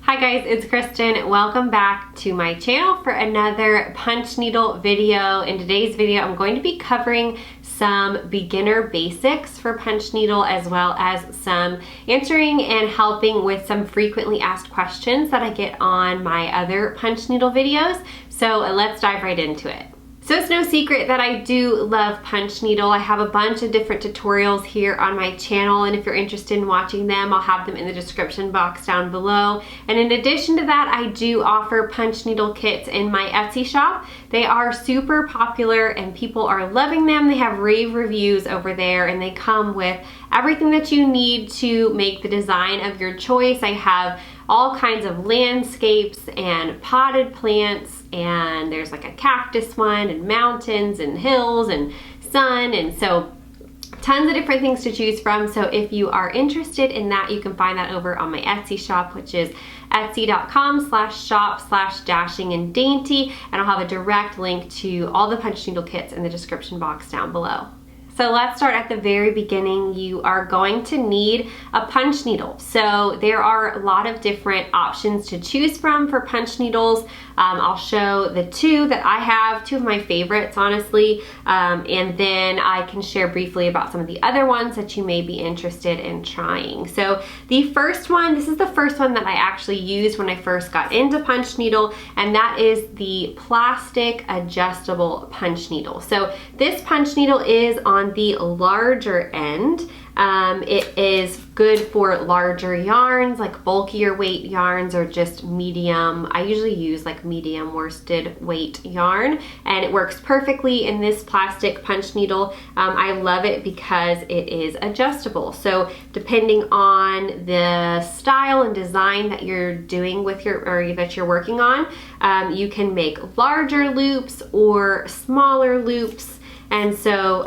Hi guys, it's Kristen. Welcome back to my channel for another punch needle video. In today's video, I'm going to be covering some beginner basics for punch needle, as well as some answering and helping with some frequently asked questions that I get on my other punch needle videos. So let's dive right into it. So it's no secret that I do love punch needle. I have a bunch of different tutorials here on my channel, and if you're interested in watching them, I'll have them in the description box down below. And in addition to that, I do offer punch needle kits in my Etsy shop. They are super popular and people are loving them. They have rave reviews over there, and they come with everything that you need to make the design of your choice. I have all kinds of landscapes and potted plants, and there's like a cactus one and mountains and hills and sun, and so tons of different things to choose from. So if you are interested in that, you can find that over on my Etsy shop, which is etsy.com/shop/dashinganddainty, and I'll have a direct link to all the punch needle kits in the description box down below. So let's start at the very beginning. You are going to need a punch needle. So there are a lot of different options to choose from for punch needles. I'll show the two that I have, two of my favorites, honestly, and then I can share briefly about some of the other ones that you may be interested in trying. So the first one, this is the first one that I actually used when I first got into punch needle, and that is the plastic adjustable punch needle. So this punch needle is on the larger end. It is good for larger yarns, like bulkier weight yarns, or just medium. I usually use like medium worsted weight yarn, and it works perfectly in this plastic punch needle. I love it because it is adjustable. So depending on the style and design that you're doing with or that you're working on, you can make larger loops or smaller loops. And so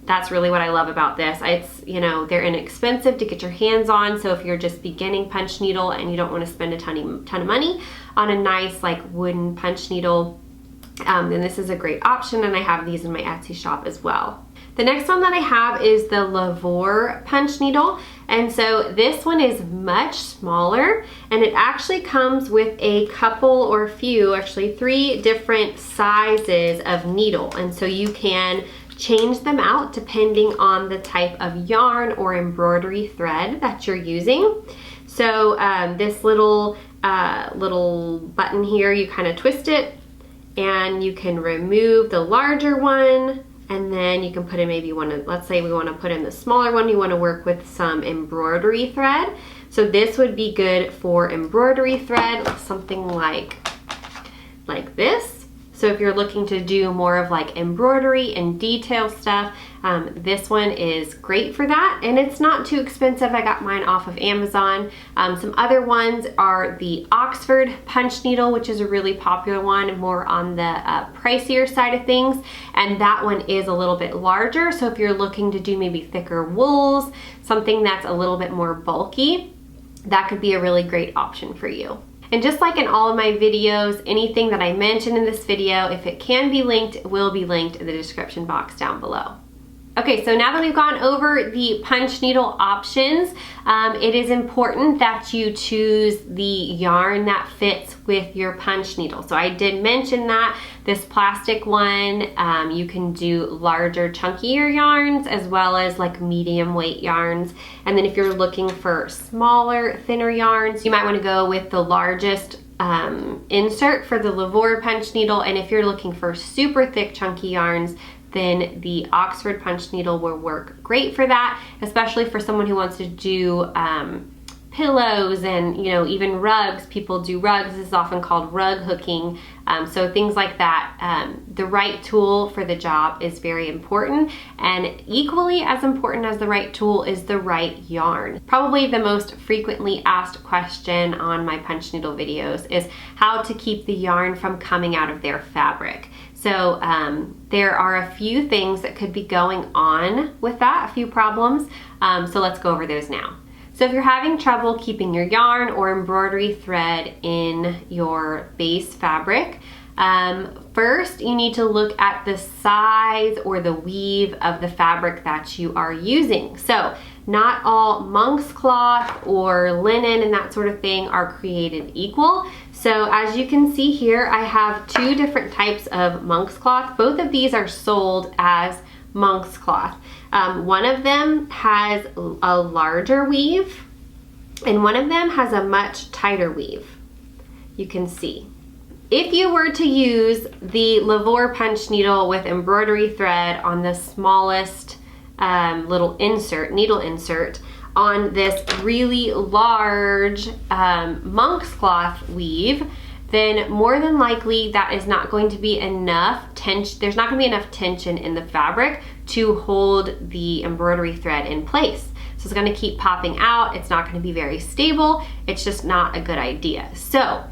that's really what I love about this. It's, you know, they're inexpensive to get your hands on. So if you're just beginning punch needle and you don't want to spend a ton of money on a nice like wooden punch needle, then this is a great option, and I have these in my Etsy shop as well. The next one that I have is the Lavore punch needle, and so this one is much smaller, and it actually comes with a couple or a few, actually 3 different sizes of needle, and so you can change them out depending on the type of yarn or embroidery thread that you're using. So this little button here, you kind of twist it and you can remove the larger one, and then you can put in maybe let's say we want to put in the smaller one, you want to work with some embroidery thread. So this would be good for embroidery thread, something like this. So if you're looking to do more of like embroidery and detail stuff, this one is great for that, and it's not too expensive. I got mine off of Amazon. Some other ones are the Oxford punch needle, which is a really popular one, more on the pricier side of things, and that one is a little bit larger. So if you're looking to do maybe thicker wools, something that's a little bit more bulky, that could be a really great option for you. And just like in all of my videos, anything that I mention in this video, if it can be linked, it will be linked in the description box down below. Okay, so now that we've gone over the punch needle options, it is important that you choose the yarn that fits with your punch needle. So I did mention that this plastic one, you can do larger, chunkier yarns, as well as like medium weight yarns. And then if you're looking for smaller, thinner yarns, you might want to go with the largest insert for the Lavore punch needle. And if you're looking for super thick, chunky yarns, then the Oxford punch needle will work great for that, especially for someone who wants to do pillows and, you know, even rugs. People do rugs. This is often called rug hooking. So things like that. The right tool for the job is very important, and equally as important as the right tool is the right yarn. Probably the most frequently asked question on my punch needle videos is how to keep the yarn from coming out of their fabric. So there are a few things that could be going on with that, a few problems. So let's go over those now. So if you're having trouble keeping your yarn or embroidery thread in your base fabric, first you need to look at the size or the weave of the fabric that you are using. So not all monk's cloth or linen and that sort of thing are created equal. So as you can see here, I have two different types of monk's cloth. Both of these are sold as monk's cloth. One of them has a larger weave and one of them has a much tighter weave. You can see. If you were to use the Lavore punch needle with embroidery thread on the smallest little needle insert on this really large monk's cloth weave, then more than likely that is not going to be enough tension. There's not going to be enough tension in the fabric to hold the embroidery thread in place. So it's going to keep popping out. It's not going to be very stable. It's just not a good idea. So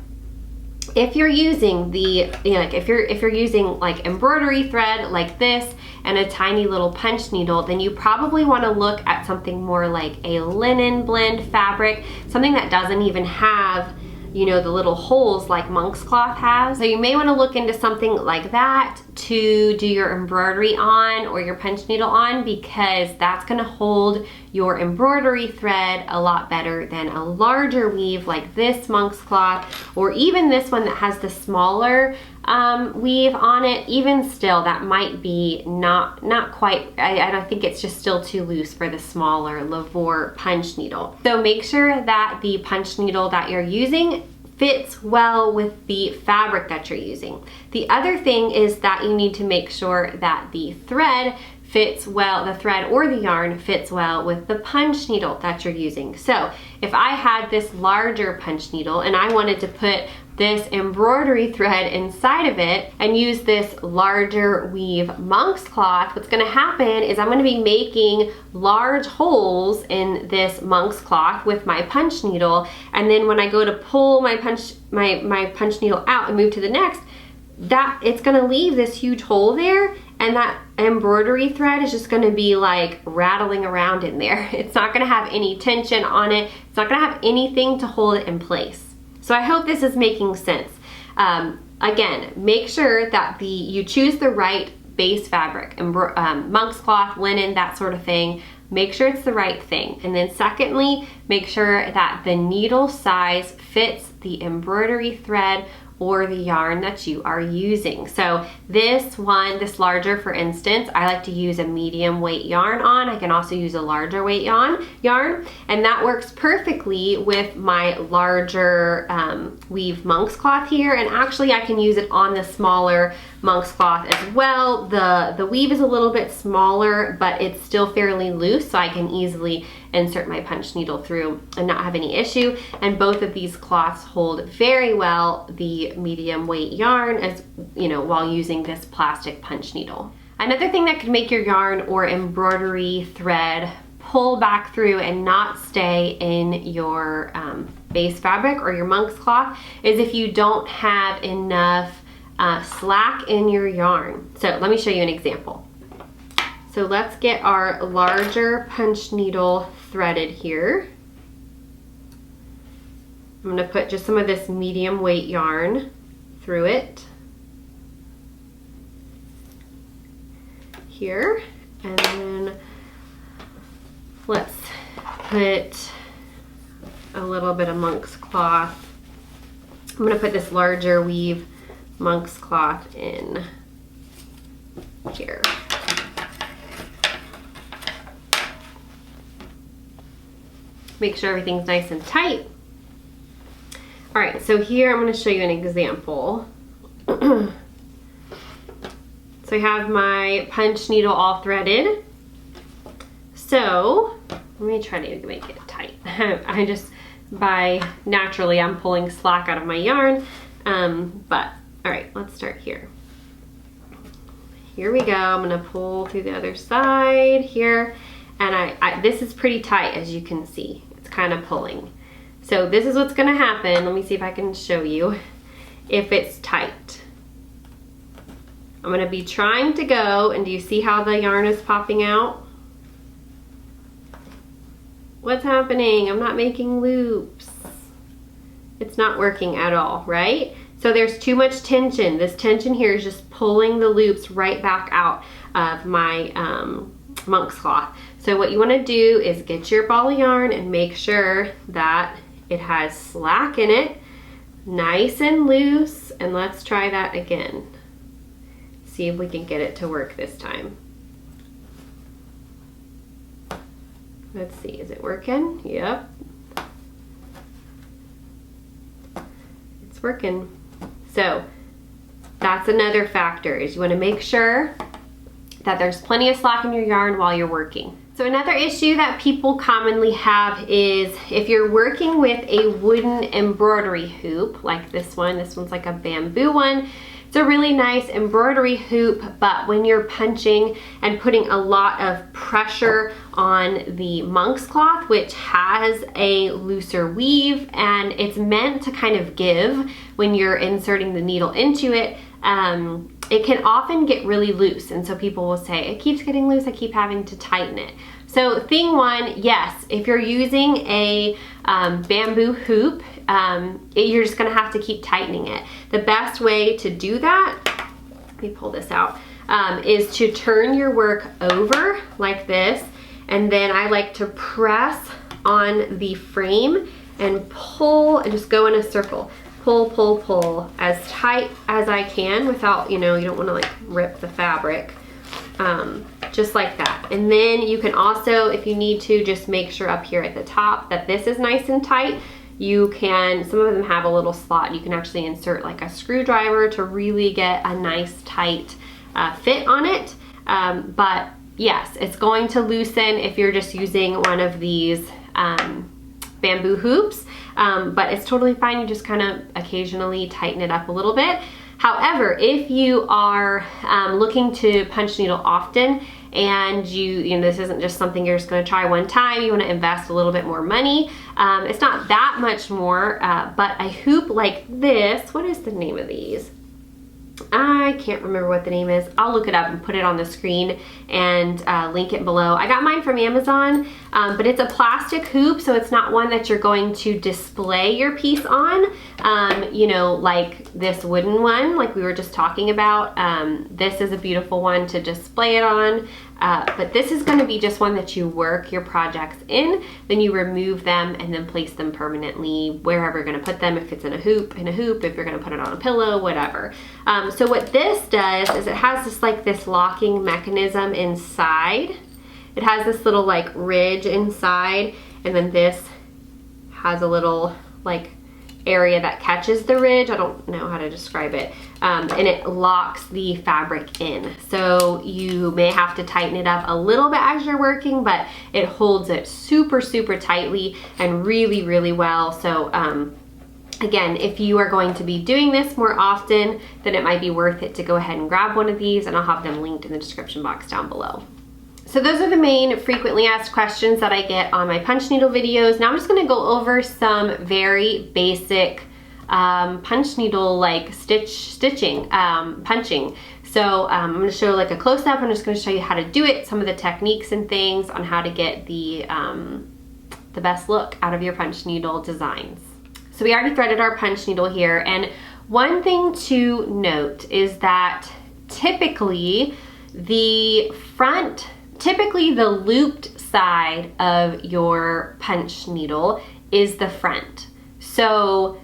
if you're using if you're using like embroidery thread like this and a tiny little punch needle, then you probably want to look at something more like a linen blend fabric, something that doesn't even have, you know, the little holes like monk's cloth has. So you may want to look into something like that to do your embroidery on or your punch needle on, because that's going to hold your embroidery thread a lot better than a larger weave like this monk's cloth, or even this one that has the smaller weave on it. Even still, that might be not quite, I don't think it's just still too loose for the smaller Lavore punch needle. So make sure that the punch needle that you're using fits well with the fabric that you're using. The other thing is that you need to make sure that the thread fits well, the thread or the yarn fits well with the punch needle that you're using. So if I had this larger punch needle and I wanted to put this embroidery thread inside of it and use this larger weave monk's cloth, what's going to happen is I'm going to be making large holes in this monk's cloth with my punch needle, and then when I go to pull my punch needle out and move to the next, that it's going to leave this huge hole there, and that embroidery thread is just going to be like rattling around in there. It's not going to have any tension on it. It's not going to have anything to hold it in place. So I hope this is making sense. Again, make sure that you choose the right base fabric, monk's cloth, linen, that sort of thing. Make sure it's the right thing. And then secondly, make sure that the needle size fits the embroidery thread or the yarn that you are using. So this larger, for instance, I like to use a medium weight yarn on. I can also use a larger weight yarn, and that works perfectly with my larger weave monk's cloth here. And actually I can use it on the smaller monk's cloth as well. The weave is a little bit smaller, but it's still fairly loose, so I can easily insert my punch needle through and not have any issue. And both of these cloths hold very well the medium weight yarn, as you know, while using this plastic punch needle. Another thing that could make your yarn or embroidery thread pull back through and not stay in your base fabric or your monk's cloth is if you don't have enough slack in your yarn. So let me show you an example. So let's get our larger punch needle threaded here. I'm going to put just some of this medium weight yarn through it here, and then let's put a little bit of monk's cloth. I'm going to put this larger weave monk's cloth in here. Make sure everything's nice and tight. All right, so here I'm going to show you an example. So I have my punch needle all threaded. So let me try to make it tight. Naturally I'm pulling slack out of my yarn. But all right, let's start here. Here we go. I'm going to pull through the other side here. And this is pretty tight, as you can see. It's kind of pulling. So this is what's going to happen. Let me see if I can show you if it's tight. I'm going to be trying to go, and do you see how the yarn is popping out? What's happening? I'm not making loops. It's not working at all, right? So there's too much tension. This tension here is just pulling the loops right back out of my monk's cloth. So what you want to do is get your ball of yarn and make sure that it has slack in it, nice and loose, and let's try that again. See if we can get it to work this time. Let's see, is it working? Yep. It's working. So that's another factor, is you want to make sure that there's plenty of slack in your yarn while you're working. So another issue that people commonly have is if you're working with a wooden embroidery hoop, like this one's like a bamboo one. It's a really nice embroidery hoop, but when you're punching and putting a lot of pressure on the monk's cloth, which has a looser weave, and it's meant to kind of give when you're inserting the needle into it, it can often get really loose. And so people will say, it keeps getting loose, I keep having to tighten it. So thing one, yes, if you're using a bamboo hoop, you're just gonna have to keep tightening it. The best way to do that, let me pull this out, is to turn your work over like this, and then I like to press on the frame and pull and just go in a circle. Pull, pull, pull as tight as I can without, you don't wanna like rip the fabric. Just like that. And then you can also, if you need to, just make sure up here at the top that this is nice and tight. You can, some of them have a little slot. You can actually insert like a screwdriver to really get a nice tight fit on it. But yes, it's going to loosen if you're just using one of these bamboo hoops. But it's totally fine. You just kind of occasionally tighten it up a little bit. However, if you are looking to punch needle often, and this isn't just something you're just going to try one time, you want to invest a little bit more money. It's not that much more, but a hoop like this, what is the name of these? I can't remember what the name is. I'll look it up and put it on the screen and link it below. I got mine from Amazon, but it's a plastic hoop, so it's not one that you're going to display your piece on, like this wooden one, like we were just talking about. This is a beautiful one to display it on. But this is going to be just one that you work your projects in, then you remove them and then place them permanently wherever you're going to put them, if it's in a hoop, if you're going to put it on a pillow, whatever. So what this does is it has this locking mechanism inside. It has this little like ridge inside, and then this has a little like area that catches the ridge. I don't know how to describe it. And it locks the fabric in. So you may have to tighten it up a little bit as you're working, but it holds it super, super tightly and really, really well. So again, if you are going to be doing this more often, then it might be worth it to go ahead and grab one of these, and I'll have them linked in the description box down below. So those are the main frequently asked questions that I get on my punch needle videos. Now I'm just gonna go over some very basic punch needle like punching. So I'm gonna show like a close-up. I'm just gonna show you how to do it, some of the techniques and things on how to get the best look out of your punch needle designs. So we already threaded our punch needle here, and one thing to note is that typically the looped side of your punch needle is the front. So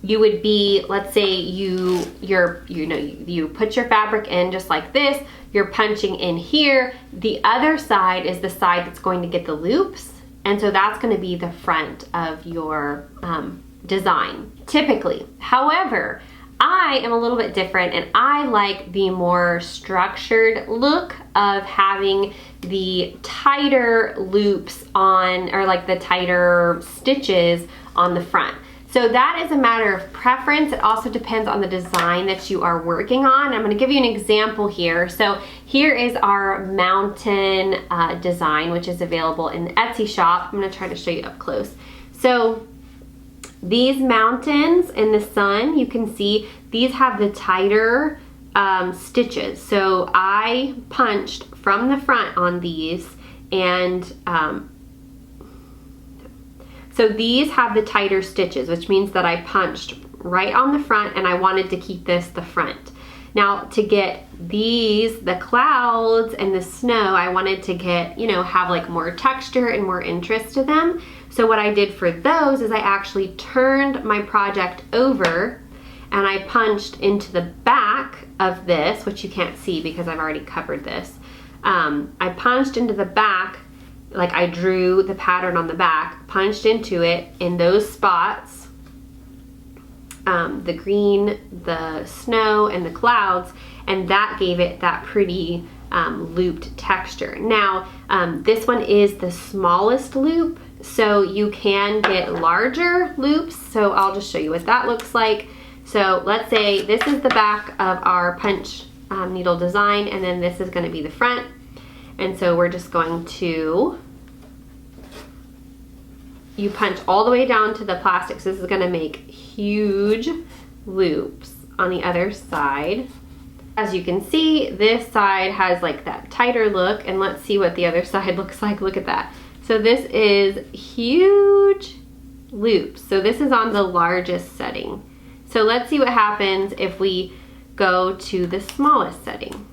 you would be, let's say you put your fabric in just like this, you're punching in here, the other side is the side that's going to get the loops, and so that's going to be the front of your design, typically. However, I am a little bit different, and I like the more structured look of having the tighter loops on, or like the tighter stitches on the front. So that is a matter of preference. It also depends on the design that you are working on. I'm gonna give you an example here. So here is our mountain design, which is available in the Etsy shop. I'm gonna try to show you up close. So these mountains in the sun, you can see these have the tighter stitches. So I punched from the front on these, and so these have the tighter stitches, which means that I punched right on the front, and I wanted to keep this the front. Now to get these, the clouds and the snow, I wanted to get, you know, have like more texture and more interest to them. So what I did for those is I actually turned my project over and I punched into the back of this, which you can't see because I've already covered this. I punched into the back, like I drew the pattern on the back, punched into it in those spots, the green, the snow, and the clouds, and that gave it that pretty looped texture. Now, this one is the smallest loop, so you can get larger loops, so I'll just show you what that looks like. So let's say this is the back of our punch needle design, and then this is going to be the front. And so we're just going to, you punch all the way down to the plastic. So this is going to make huge loops on the other side. As you can see, this side has like that tighter look, and let's see what the other side looks like. Look at that. So this is huge loops. So this is on the largest setting. So let's see what happens if we go to the smallest setting.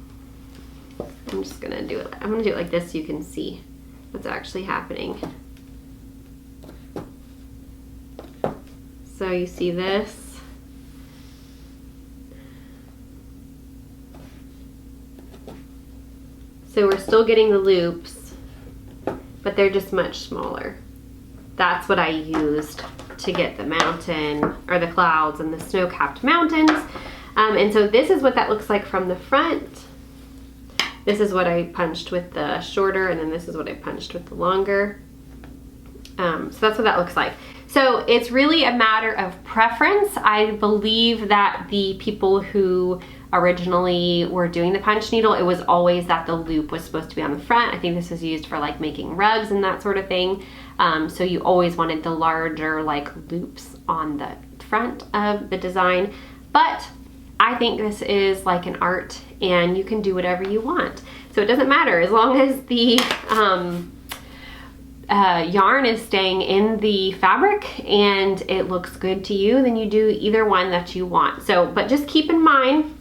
I'm just gonna do it. I'm gonna do it like this so you can see what's actually happening. So you see this? So we're still getting the loops, but they're just much smaller. That's what I used to get the mountain, or the clouds and the snow-capped mountains. And so this is what that looks like from the front. This is what I punched with the shorter, and then this is what I punched with the longer. So that's what that looks like. So it's really a matter of preference. I believe that the people who originally were doing the punch needle, it was always that the loop was supposed to be on the front. I think this is used for like making rugs and that sort of thing. So you always wanted the larger like loops on the front of the design. But I think this is like an art, and you can do whatever you want. So it doesn't matter, as long as the yarn is staying in the fabric and it looks good to you, then you do either one that you want. So, but just keep in mind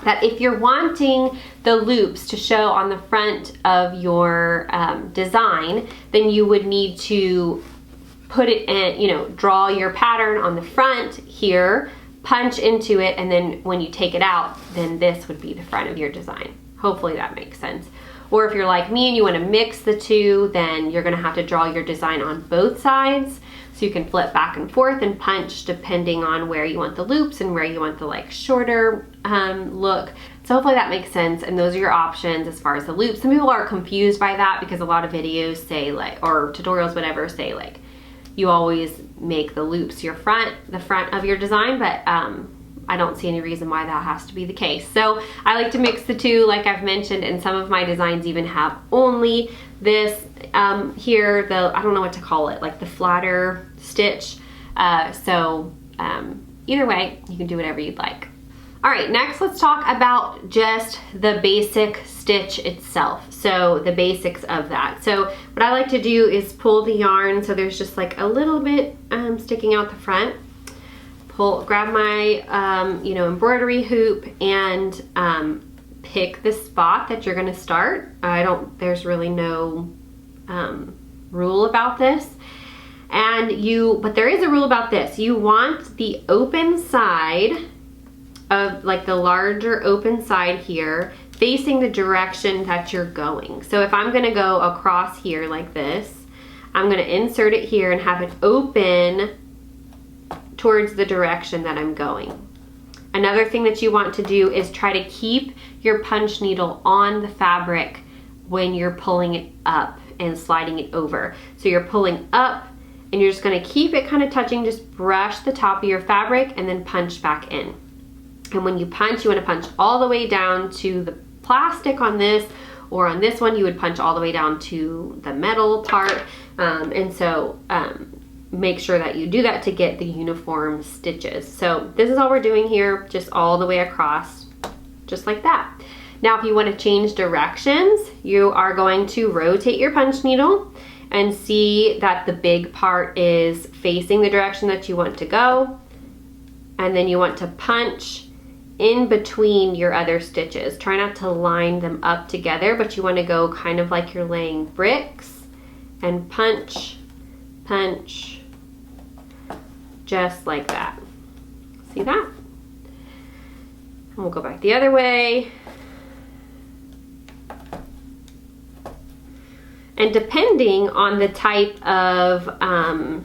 that if you're wanting the loops to show on the front of your design, then you would need to put it in, you know, draw your pattern on the front here, punch into it, and then when you take it out, then this would be the front of your design. Hopefully that makes sense. Or if you're like me and you want to mix the two, then you're going to have to draw your design on both sides, so you can flip back and forth and punch depending on where you want the loops and where you want the like shorter look. So hopefully that makes sense, and those are your options as far as the loops. Some people are confused by that because a lot of videos say like, or tutorials, whatever, say like you always make the loops the front of your design, but I don't see any reason why that has to be the case. So I like to mix the two, like I've mentioned, and some of my designs even have only this here, I don't know what to call it, like the flatter stitch. Either way, you can do whatever you'd like. All right, next let's talk about just the basic stitch itself. So the basics of that. So what I like to do is pull the yarn so there's just like a little bit sticking out the front. Grab my embroidery hoop and pick the spot that you're gonna start. There's really no rule about this. But there is a rule about this. You want the open side of, like the larger open side here, facing the direction that you're going. So if I'm gonna go across here like this, I'm gonna insert it here and have it open towards the direction that I'm going. Another thing that you want to do is try to keep your punch needle on the fabric when you're pulling it up and sliding it over. So you're pulling up and you're just gonna keep it kind of touching, just brush the top of your fabric and then punch back in. And when you punch, you wanna punch all the way down to the plastic on this, or on this one, you would punch all the way down to the metal part. Make sure that you do that to get the uniform stitches. So this is all we're doing here, just all the way across, just like that. Now, if you want to change directions, you are going to rotate your punch needle and see that the big part is facing the direction that you want to go. And then you want to punch in between your other stitches. Try not to line them up together, but you want to go kind of like you're laying bricks and punch, punch, just like that. See that? And we'll go back the other way. And depending on the type of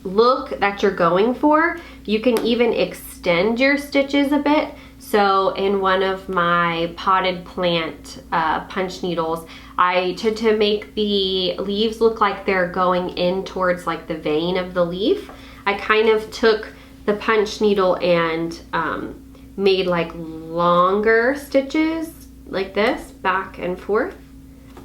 look that you're going for, you can even extend your stitches a bit. So in one of my potted plant punch needles, to make the leaves look like they're going in towards like the vein of the leaf, I kind of took the punch needle and made like longer stitches like this, back and forth.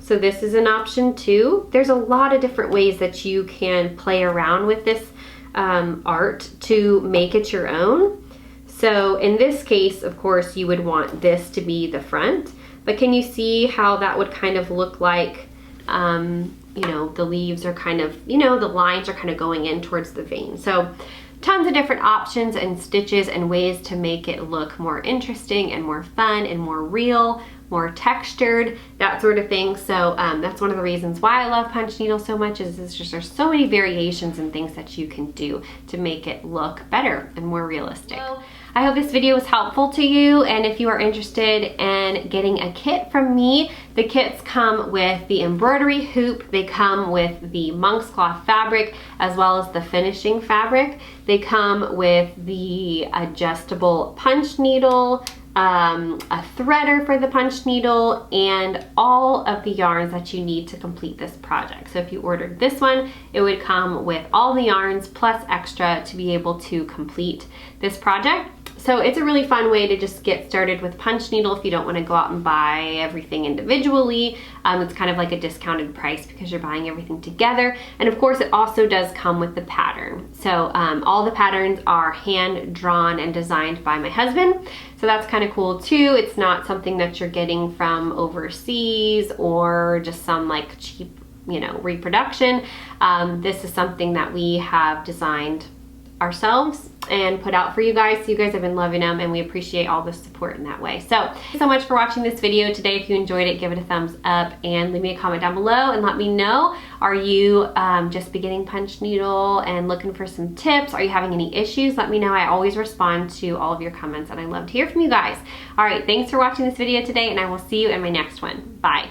So this is an option too. There's a lot of different ways that you can play around with this art to make it your own. So in this case, of course, you would want this to be the front, but can you see how that would kind of look like, you know, the leaves are kind of, you know, the lines are kind of going in towards the vein. So tons of different options and stitches and ways to make it look more interesting and more fun and more real, more textured, that sort of thing. So that's one of the reasons why I love punch needles so much, is it's just there's so many variations and things that you can do to make it look better and more realistic. So I hope this video was helpful to you, and if you are interested in getting a kit from me, the kits come with the embroidery hoop, they come with the monk's cloth fabric, as well as the finishing fabric. They come with the adjustable punch needle, a threader for the punch needle, and all of the yarns that you need to complete this project. So if you ordered this one, it would come with all the yarns plus extra to be able to complete this project. So it's a really fun way to just get started with punch needle if you don't want to go out and buy everything individually. It's kind of like a discounted price because you're buying everything together. And of course, it also does come with the pattern. So all the patterns are hand drawn and designed by my husband. So that's kind of cool too. It's not something that you're getting from overseas or just some like cheap, you know, reproduction. This is something that we have designed ourselves and put out for you guys. So you guys have been loving them, and we appreciate all the support in that way. So thank you so much for watching this video today. If you enjoyed it, give it a thumbs up and leave me a comment down below and let me know, are you just beginning punch needle and looking for some tips? Are you having any issues? Let me know. I always respond to all of your comments and I love to hear from you guys. All right, thanks for watching this video today, and I will see you in my next one. Bye.